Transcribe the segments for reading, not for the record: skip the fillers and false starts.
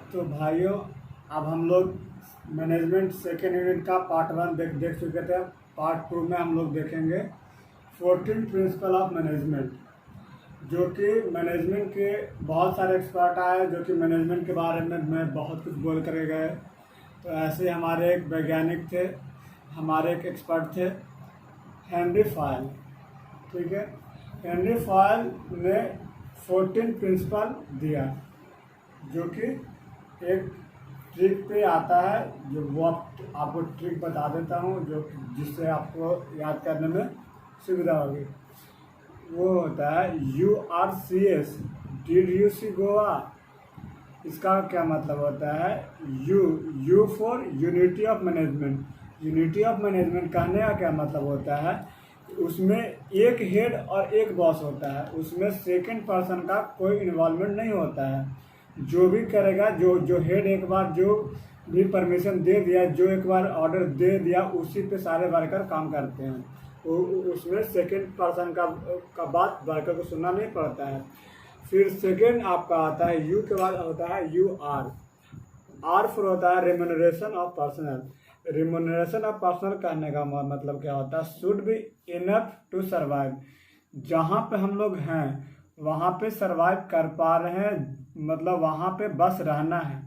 तो भाइयों, अब हम लोग मैनेजमेंट सेकेंड यूनिट का पार्ट 1 देख चुके थे। पार्ट 2 में हम लोग देखेंगे 14 प्रिंसिपल ऑफ मैनेजमेंट, जो कि मैनेजमेंट के बहुत सारे एक्सपर्ट आए जो कि मैनेजमेंट के बारे में बहुत कुछ बोल कर गए। तो ऐसे हमारे एक वैज्ञानिक थे, हमारे एक एक्सपर्ट थे हेनरी फॉयल। ठीक है, हेनरी फॉयल ने 14 प्रिंसिपल दिया, जो कि एक ट्रिक पे आता है, जो वो आपको ट्रिक बता देता हूँ जो जिससे आपको याद करने में सुविधा होगी। वो होता है URCS, did you see Goa. इसका क्या मतलब होता है? You for unity of management. Unity of management कहने का क्या मतलब होता है? उसमें एक हेड और एक बॉस होता है, उसमें सेकंड पर्सन का कोई इन्वॉल्वमेंट नहीं होता है। जो भी करेगा, जो हेड एक बार जो भी परमिशन दे दिया, जो एक बार ऑर्डर दे दिया, उसी पे सारे वर्कर काम करते हैं। उसमें सेकंड पर्सन का बात वर्कर को सुनना नहीं पड़ता है। फिर सेकंड आपका आता है यू के बाद होता है UR। आर फॉर होता है remuneration of personnel. Remuneration of personnel कहने का मतलब क्या होता है? Should be enough to survive. जहाँ पे हम लोग हैं वहाँ पे सर्वाइव कर पा रहे हैं, मतलब वहाँ पे बस रहना है।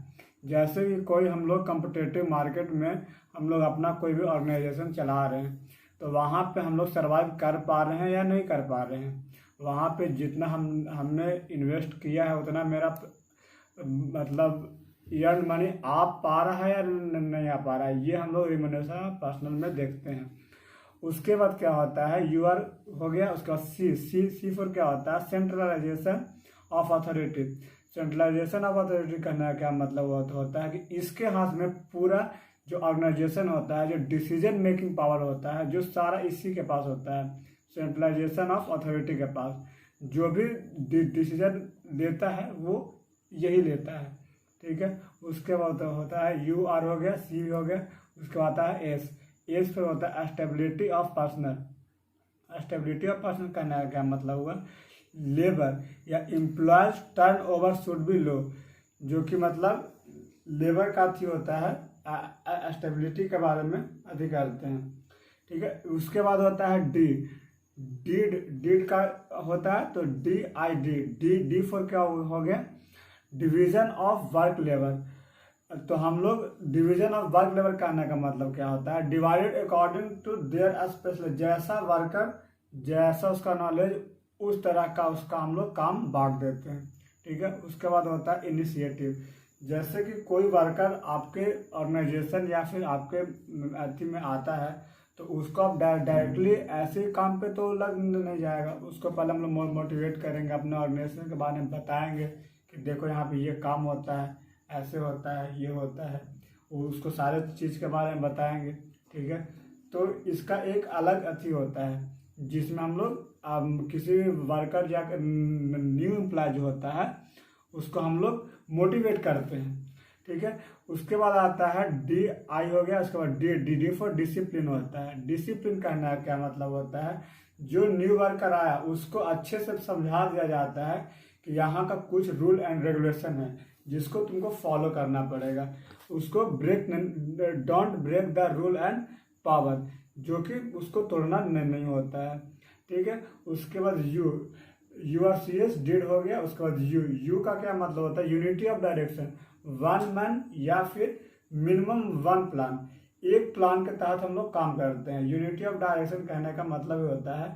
जैसे कि कोई हम लोग कम्पिटिटिव मार्केट में हम लोग अपना कोई भी ऑर्गेनाइजेशन चला रहे हैं, तो वहाँ पे हम लोग सर्वाइव कर पा रहे हैं या नहीं कर पा रहे हैं। वहाँ पे जितना हमने इन्वेस्ट किया है उतना मेरा मतलब अर्न मनी आ पा रहा है या नहीं आ पा रहा है, ये हम लोग रिम्यूनरेशन पर्सनल में देखते हैं। उसके बाद क्या होता है? UR हो गया। उसका सी फॉर क्या होता है? Centralisation of authority. Centralisation of authority करने का क्या मतलब होता है कि इसके हाथ में पूरा जो ऑर्गेनाइजेशन होता है, जो डिसीजन मेकिंग पावर होता है, जो सारा इसी के पास होता है। सेंट्रलाइजेशन ऑफ अथॉरिटी के पास जो भी डिसीजन लेता है वो यही लेता है। ठीक है, उसके बाद होता है UR हो गया, C हो गया। उसके बाद आता है एस फिर होता है stability of personnel. Stability of personnel कहने का क्या मतलब हुआ? लेबर या employees turn over should be low, जो कि मतलब लेबर का थी होता है, स्टेबिलिटी के बारे में अधिक करते हैं। ठीक है, उसके बाद होता है डीड का होता है, तो डी फॉर क्या हो गया? Division of work labour. तो हम लोग डिवीजन ऑफ वर्क लेबर कहने का मतलब क्या होता है? Divided according to their special. जैसा वर्कर, जैसा उसका नॉलेज, उस तरह का उसका हम लोग काम बांट देते हैं। ठीक है, उसके बाद होता है इनिशिएटिव। जैसे कि कोई वर्कर आपके ऑर्गेनाइजेशन या फिर आपके अथी में आता है, तो उसको आप डायरेक्टली ऐसे काम पे तो लग नहीं जाएगा। उसको पहले हम लोग मोटिवेट करेंगे, अपने ऑर्गेनाइजेशन के बारे में बताएंगे कि देखो यहाँ पे ये काम होता है, ऐसे होता है, ये होता है। उसको सारे चीज़ के बारे में बताएंगे। ठीक है, तो इसका एक अलग अथी होता है जिसमें हम लोग किसी वर्कर या न्यू एम्प्लॉय जो होता है उसको हम लोग मोटिवेट करते हैं। ठीक है, उसके बाद आता है DI हो गया। उसके बाद डी फॉर डिसिप्लिन होता है। डिसिप्लिन कहना है क्या मतलब होता है? जो न्यू वर्कर आया उसको अच्छे से समझा दिया जाता है कि यहाँ का कुछ रूल एंड रेगुलेशन है जिसको तुमको फॉलो करना पड़ेगा। उसको don't break the rule and power, जो कि उसको तोड़ना नहीं होता है। ठीक है, उसके बाद URCS डिड हो गया। उसके बाद यू का क्या मतलब होता है? Unity of direction. One man या फिर मिनिमम वन प्लान, एक प्लान के तहत हम लोग काम करते हैं। यूनिटी ऑफ डायरेक्शन कहने का मतलब ये होता है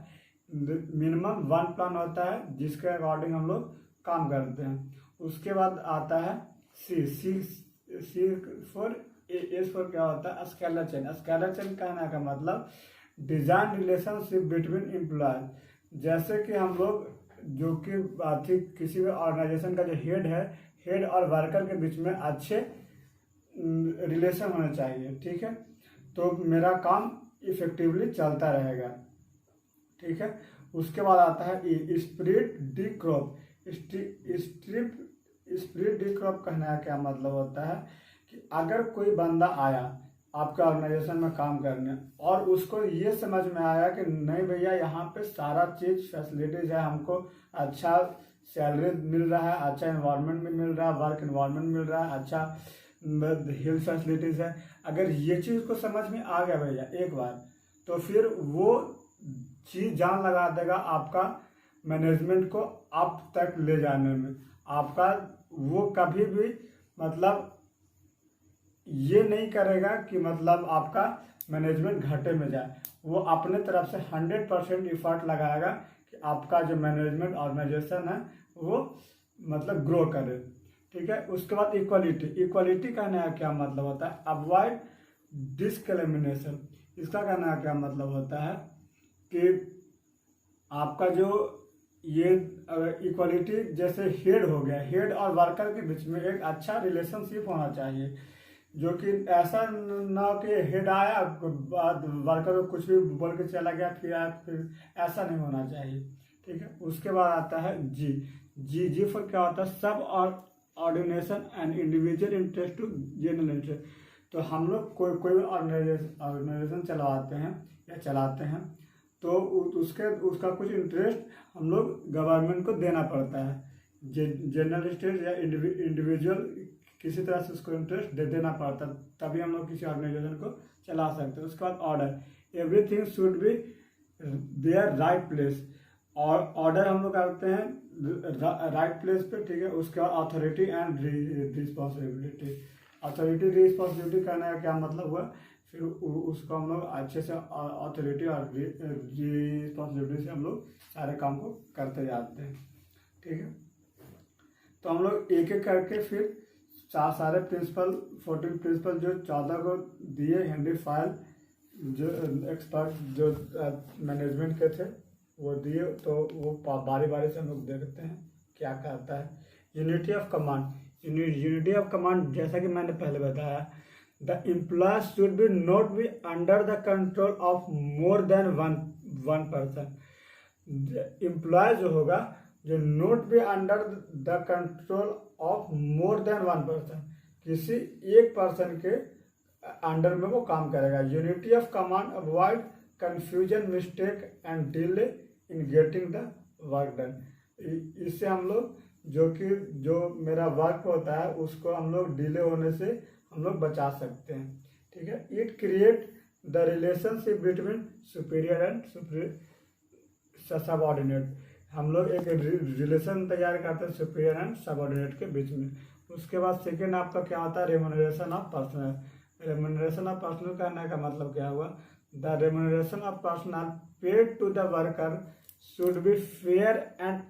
मिनिमम वन प्लान होता है जिसके अकॉर्डिंग हम लोग काम करते हैं। उसके बाद आता है सी फॉर एस फॉर क्या होता है? Scalar chain. स्केलर चेन कहने का मतलब डिजाइन रिलेशनशिप बिटवीन एम्प्लॉय। जैसे कि हम लोग जो कि किसी भी ऑर्गेनाइजेशन का जो हेड है, हेड और वर्कर के बीच में अच्छे रिलेशन होने चाहिए। ठीक है, तो मेरा काम इफेक्टिवली चलता रहेगा। ठीक है, उसके बाद आता है spirit D crop. Spirit D crop कहने का क्या मतलब होता है? कि अगर कोई बंदा आया आपके ऑर्गेनाइजेशन में काम करने और उसको ये समझ में आया कि नहीं भैया यहाँ पे सारा चीज़ फैसिलिटीज़ है, हमको अच्छा सैलरी मिल रहा है, अच्छा इन्वायरमेंट भी मिल रहा है, वर्क इन्वायरमेंट मिल रहा है, अच्छा हेल्थ फैसिलिटीज़ है। अगर ये चीज़ को समझ में आ गया भैया एक बार, तो फिर वो चीज़ जान लगा देगा आपका मैनेजमेंट को आप तक ले जाने में। आपका वो कभी भी मतलब ये नहीं करेगा कि मतलब आपका मैनेजमेंट घाटे में जाए। वो अपने तरफ से 100% इफर्ट लगाएगा कि आपका जो मैनेजमेंट ऑर्गेनाइजेशन है वो मतलब ग्रो करे। ठीक है। उसके बाद इक्वालिटी। इक्वालिटी कहने का क्या मतलब होता है? Avoid discrimination. इसका कहने का क्या मतलब होता है कि आपका जो ये इक्वालिटी, जैसे हेड हो गया, हेड और वर्कर के बीच में एक अच्छा रिलेशनशिप होना चाहिए, जो कि ऐसा ना हो कि हेड आया बाद वर्कर को कुछ भी बोल के चला गया, फिर ऐसा नहीं होना चाहिए। ठीक है। उसके बाद आता है जी। जी फॉर क्या होता है? Subordination and individual interest to general interest. तो हम लोग कोई भी ऑर्गेनाइजेशन चलाते हैं या चलाते हैं, तो उसका कुछ इंटरेस्ट हम लोग गवर्नमेंट को देना पड़ता है। जनरल इंटरेस्ट या इंडिविजुअल किसी तरह से उसको इंटरेस्ट देना पड़ता है, तभी हम लोग किसी ऑर्गेनाइजेशन को चला सकते हैं। उसके बाद order. Everything should be their right place. और ऑर्डर हम लोग करते हैं राइट प्लेस पे। ठीक है। उसके बाद authority and responsibility. Authority responsibility करने का क्या मतलब हुआ? फिर उसको हम लोग अच्छे से अथॉरिटी और रिस्पॉन्सिबिलिटी से हम लोग सारे काम को करते जाते हैं। ठीक है। तो हम लोग एक एक करके फिर सारे प्रिंसिपल 14 प्रिंसिपल जो 14 को दिए हेनरी फायल, जो एक्सपर्ट जो मैनेजमेंट के थे वो दिए, तो वो बारी बारी से हम लोग देखते हैं क्या कहता है। Unity of command. Unity of command जैसा कि मैंने पहले बताया, the employee should be not be under the control of more than one person. Employee जो होगा, जो not be under the control of more than one person, किसी एक पर्सन के अंडर में वो काम करेगा। Unity of command avoid confusion, mistake and delay in getting the work done. इससे हम लोग जो मेरा वर्क होता है उसको हम लोग डिले होने से हम लोग बचा सकते हैं। ठीक है। It create the relationship between superior and subordinate. हम लोग एक रिलेशन तैयार करते हैं सुपीरियर एंड सबऑर्डिनेट के बीच में। उसके बाद सेकेंड आपका क्या होता है? Remuneration of personnel. Remuneration of personnel करने का मतलब क्या हुआ? The remuneration of personnel paid to the worker should be fair and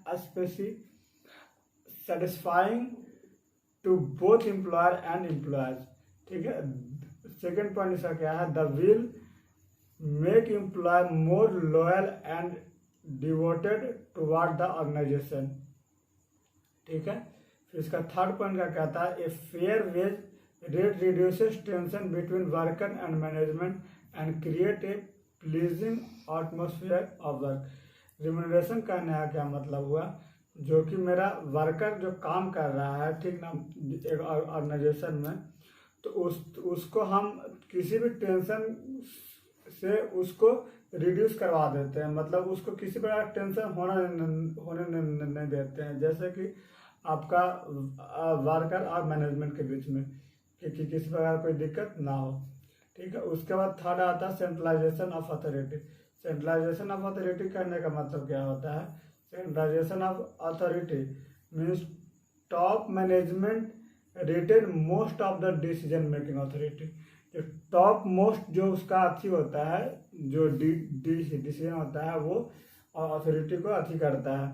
satisfying to both employer and employees. ठीक है। सेकेंड पॉइंट इसका क्या है? The will make employee more loyal and devoted toward the organisation. ठीक है। फिर इसका third point का कहता है? A fair wage rate reduces tension between worker and management and create a pleasing atmosphere of work. Remuneration कहने का क्या मतलब हुआ? जो कि मेरा वर्कर जो काम कर रहा है, ठीक ना, एक ऑर्गेनाइजेशन में, तो उसको हम किसी भी टेंशन से उसको रिड्यूस करवा देते हैं। मतलब उसको किसी प्रकार टेंशन होने नहीं देते हैं। जैसे कि आपका वर्कर और मैनेजमेंट के बीच में कि किसी प्रकार कोई दिक्कत ना हो। ठीक है। उसके बाद थर्ड आता है centralisation of authority. Centralisation of authority करने का मतलब क्या होता है? Centralisation of authority means top management retain most of the decision making authority. जो टॉप मोस्ट जो उसका अथी होता है, जो डिसीजन होता है, वो अथॉरिटी को अथी करता है।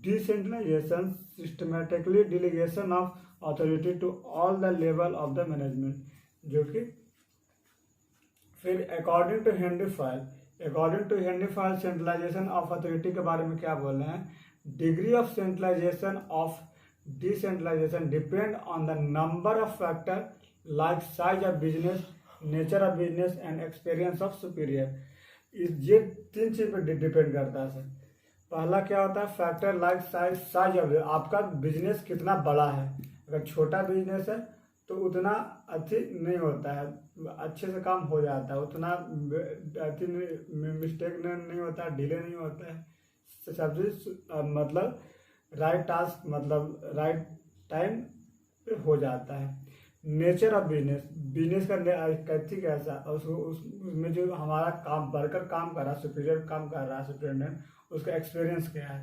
Decentralisation systematically delegation of authority to all the level of the management. जो कि फिर according to Henry Fayol centralisation of authority के बारे में क्या बोल रहे हैं? Degree of centralisation of decentralisation depend on the number of factor like size of business, nature of business and experience of superior. ये तीन चीज पर डिपेंड करता है सर। पहला क्या होता है? फैक्टर लाइक साइज ऑफ, आपका बिजनेस कितना बड़ा है। अगर छोटा बिजनेस है तो उतना अच्छी नहीं होता है, अच्छे से काम हो जाता है, उतना अच्छी मिस्टेक नहीं होता है, डिले नहीं होता है। सब्जी मतलब राइट टास्क मतलब राइट टाइम पे हो जाता है। नेचर ऑफ बिजनेस, बिजनेस का कैथी कैसा, उसमें जो हमारा काम वर्कर काम कर रहा है, सुपीरियर काम कर रहा है, सुपरिटेंडेंट, उसका एक्सपीरियंस क्या है,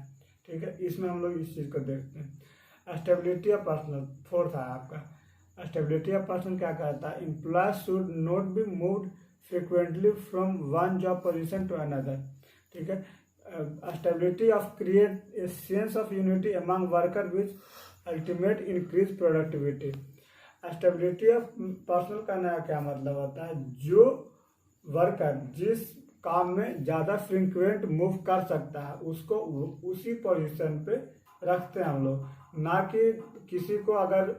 ठीक है, इसमें हम लोग इस चीज़ को देखते हैं। स्टेबिलिटी ऑफ पर्सनल, फोर्थ है आपका। स्टेबिलिटी ऑफ पर्सनल क्या कहता है, employee should not be moved frequently from one job position to another, ठीक है। Stability of create a sense of unity among worker which ultimate increase productivity. Stability of personnel का नया क्या मतलब होता है, जो वर्कर जिस काम में ज़्यादा फ्रिक्वेंट मूव कर सकता है उसको उसी पोजीशन पे रखते हैं हम लोग, ना कि किसी को अगर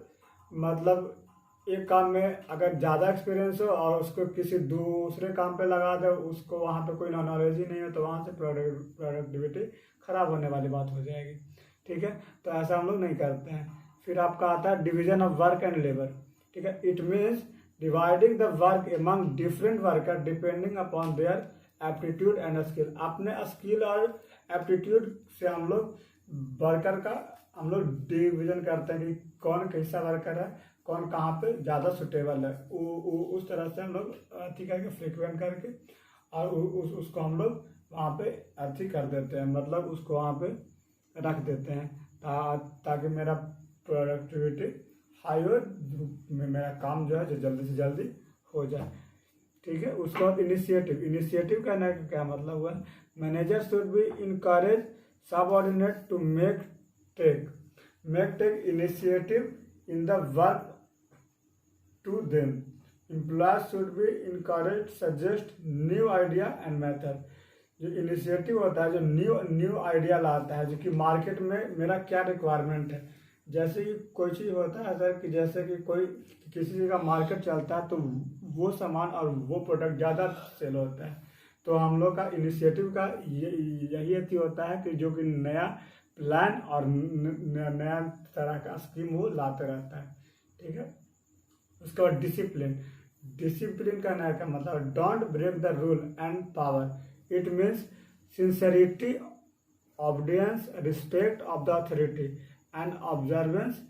मतलब एक काम में अगर ज़्यादा एक्सपीरियंस हो और उसको किसी दूसरे काम पे लगा दे, उसको वहाँ पे कोई नॉलेज ही नहीं हो, तो वहाँ से प्रोडक्टिविटी खराब होने वाली बात हो जाएगी, ठीक है। तो ऐसा हम लोग नहीं करते हैं। फिर आपका आता है division of work and labour, ठीक है। It means dividing the work among different worker depending upon their aptitude and skill. अपने स्किल और एप्टीट्यूड से हम लोग वर्कर का हम लोग डिवीजन करते हैं कि कौन कैसा वर्कर है, कौन कहाँ पे ज़्यादा सुटेबल है, उस तरह से हम लोग अथी करके फ्रिक्वेंट करके और उसको हम लोग वहाँ पे अथी कर देते हैं, मतलब उसको वहाँ पे रख देते हैं ताकि मेरा प्रोडक्टिविटी हाई हो, मेरा काम जो है जो जल्दी से जल्दी हो जाए, ठीक है। उसके बाद इनिशिएटिव, इनिशिएटिव कहने का क्या मतलब हुआ, manager should be encourage subordinate to take initiative in the work to them. Employees should be encourage suggest new idea and method. जो इनिशिएटिव होता है, जो न्यू आइडिया लाता है, जो कि मार्केट में मेरा क्या रिक्वायरमेंट है। जैसे कि कोई चीज़ होता है सर कि जैसे कि कोई किसी चीज़ का मार्केट चलता है तो वो सामान और वो प्रोडक्ट ज़्यादा सेल होता है, तो हम लोग का इनिशिएटिव का यही अथी होता है कि जो कि नया प्लान और नया तरह का स्कीम वो लाते रहता है, ठीक है। उसके बाद डिसिप्लिन, डिसिप्लिन का नया का मतलब don't break the rule and power. It means sincerity, obedience, respect of the authority and observance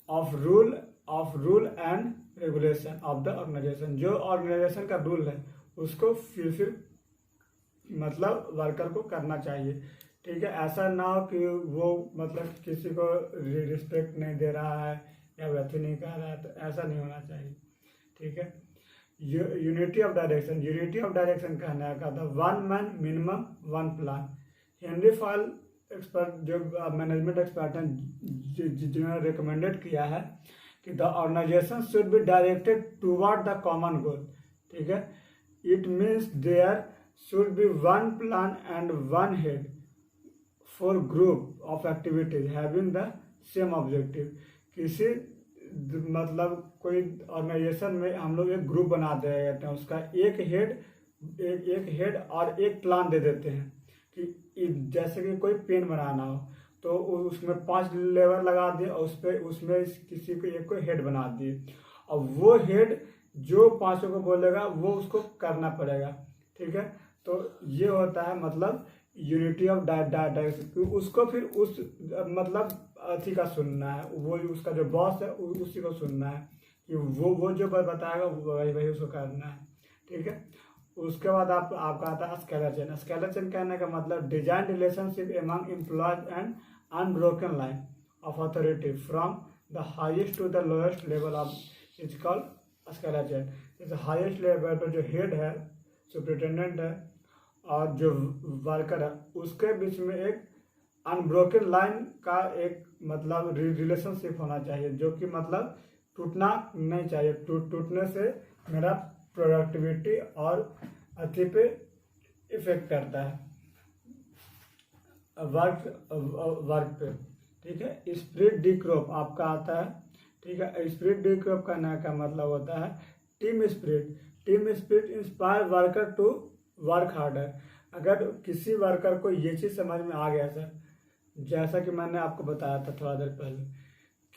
of rule and regulation of the organisation. जो ऑर्गेनाइजेशन का रूल है उसको फिर मतलब वर्कर को करना चाहिए, ठीक है। ऐसा ना हो कि वो मतलब किसी को रिस्पेक्ट नहीं दे रहा है या व्यक्ति नहीं कर रहा है, तो ऐसा नहीं होना चाहिए, ठीक है। Unity of direction, unity of direction कहना है था one man minimum one plan. Henry Fayol expert जो मैनेजमेंट एक्सपर्ट हैं जिन्होंने रिकमेंडेड किया है कि the organisation should be directed toward the common goal, ठीक है। It means there should be one plan and one head for group of activities having the same objective. किसी मतलब कोई ऑर्गेनाइजेशन में हम लोग एक ग्रुप बना देते हैं, उसका एक हेड और एक प्लान दे देते हैं कि जैसे कि कोई पेन बनाना हो तो उसमें 5 लेबर लगा दिए और उसमें किसी को एक को हेड बना दिए, और वो हेड जो 5 को बोलेगा वो उसको करना पड़ेगा, ठीक है। तो ये होता है मतलब यूनिटी ऑफ डायरेक्शन। उसको फिर उस मतलब अथी का सुनना है, वो उसका जो बॉस है उसी को सुनना है कि वो जो बताएगा वही उसको करना है, ठीक है। उसके बाद आपका आता है स्केलर चेन। स्केलर चेन कहने का मतलब design relationship among employees and unbroken line of authority from the highest to the lowest level of is called scalar chain. जैसे हाईएस्ट लेवल पर जो हेड है, सुपरिटेंडेंट है, और जो वर्कर है, उसके बीच में एक अनब्रोकन लाइन का एक मतलब रिलेशनशिप होना चाहिए, जो कि मतलब टूटना नहीं चाहिए। टूटने से मेरा प्रोडक्टिविटी और अथी पे इफेक्ट करता है, वर्क पे, ठीक है। स्पिरिट डिक्रॉप आपका आता है, ठीक है। स्पिरिट डिक्रॉप का ना का मतलब होता है team spirit. Team spirit inspire worker to work harder. अगर किसी वर्कर को ये चीज़ समझ में आ गया सर, जैसा कि मैंने आपको बताया था थोड़ा देर पहले,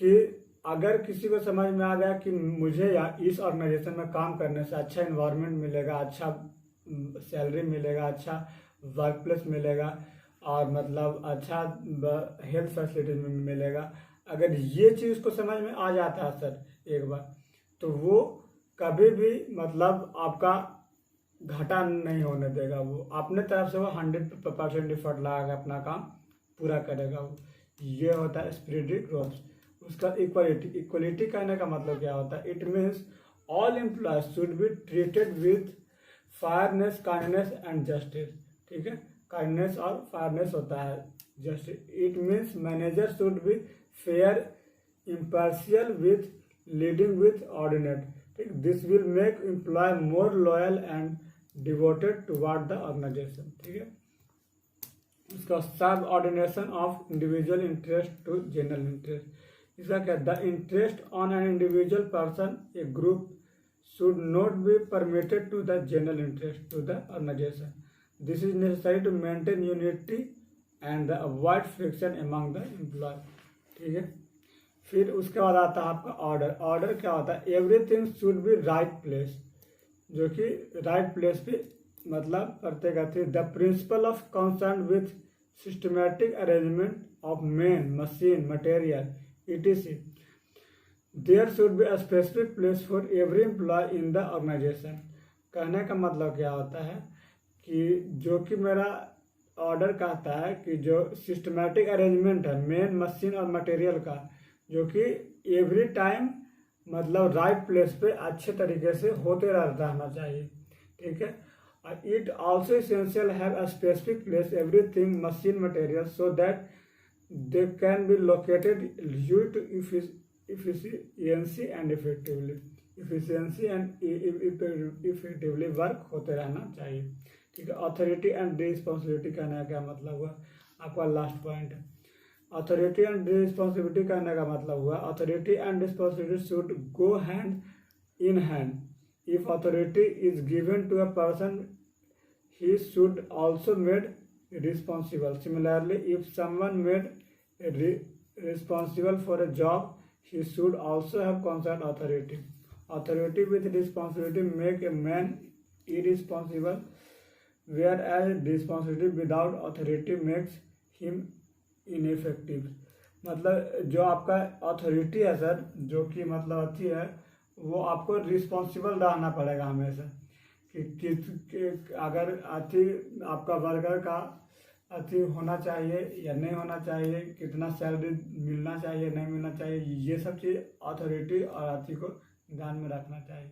कि अगर किसी को समझ में आ गया कि मुझे इस ऑर्गेनाइजेशन में काम करने से अच्छा इन्वायरमेंट मिलेगा, अच्छा सैलरी मिलेगा, अच्छा वर्क प्लेस मिलेगा, और मतलब अच्छा हेल्थ फैसिलिटीज में मिलेगा। अगर ये चीज़ को समझ में आ जाता है सर एक बार, तो वो कभी भी मतलब आपका घाटा नहीं होने देगा। वो अपने तरफ से वो 100% एफर्ट लगा के अपना काम पूरा करेगा। वो ये होता है स्पिरिट ग्रोथ। उसका इक्वलिटी, इक्वलिटी कहने का मतलब क्या होता है? It means all employees should be treated with fairness, kindness and justice. ठीक है, काइंडनेस और फायरनेस होता है justice. It means manager should be fair, impartial with leading with ordinate. ठीक, this will make employee more loyal and devoted toward the organisation. ठीक है, उसका subordination of individual interest to general interest. इसका क्या? The interest on an individual person, A group should not be permitted to the general interest to the organization. This is necessary to maintain unity and the avoid friction among the employees. ठीक है, फिर उसके बाद आता है आपका order. Order क्या होता है? Everything should B right place, जो कि राइट प्लेस पे मतलब प्रत्येक अति। The principle of concern with systematic arrangement of man, machine, material etc. There should be a specific place for every employee in the organization. कहने का मतलब क्या होता है कि जो कि मेरा ऑर्डर कहता है कि जो सिस्टमैटिक अरेंजमेंट है मेन, मशीन और मटेरियल का, जो कि एवरी टाइम मतलब राइट प्लेस पे अच्छे तरीके से होते रहना चाहिए। ठीक है, it also essential have a specific place everything machine material so that they can be located due to efficiency and effectively, efficiency and effectively work होते रहना चाहिए। ठीक है, अथॉरिटी एंड रिस्पॉन्सिबिलिटी कहने का क्या मतलब हुआ? आपका लास्ट पॉइंट है। अथॉरिटी एंड रिस्पॉन्सिबिलिटी कहने का मतलब हुआ authority and responsibility should go hand in hand. If authority is given to a person he should also made responsible. Similarly, if someone made responsible for a job, he should also have concerned authority. Authority with responsibility make a man irresponsible, whereas responsibility without authority makes him ineffective. मतलब जो आपका authority है sir, जो कि मतलब अच्छी है, वो आपको रिस्पॉन्सिबल रहना पड़ेगा हमेशा कि अगर अति आपका वर्कर का अति होना चाहिए या नहीं होना चाहिए, कितना सैलरी मिलना चाहिए नहीं मिलना चाहिए, ये सब चीज़ अथॉरिटी और अति को ध्यान में रखना चाहिए।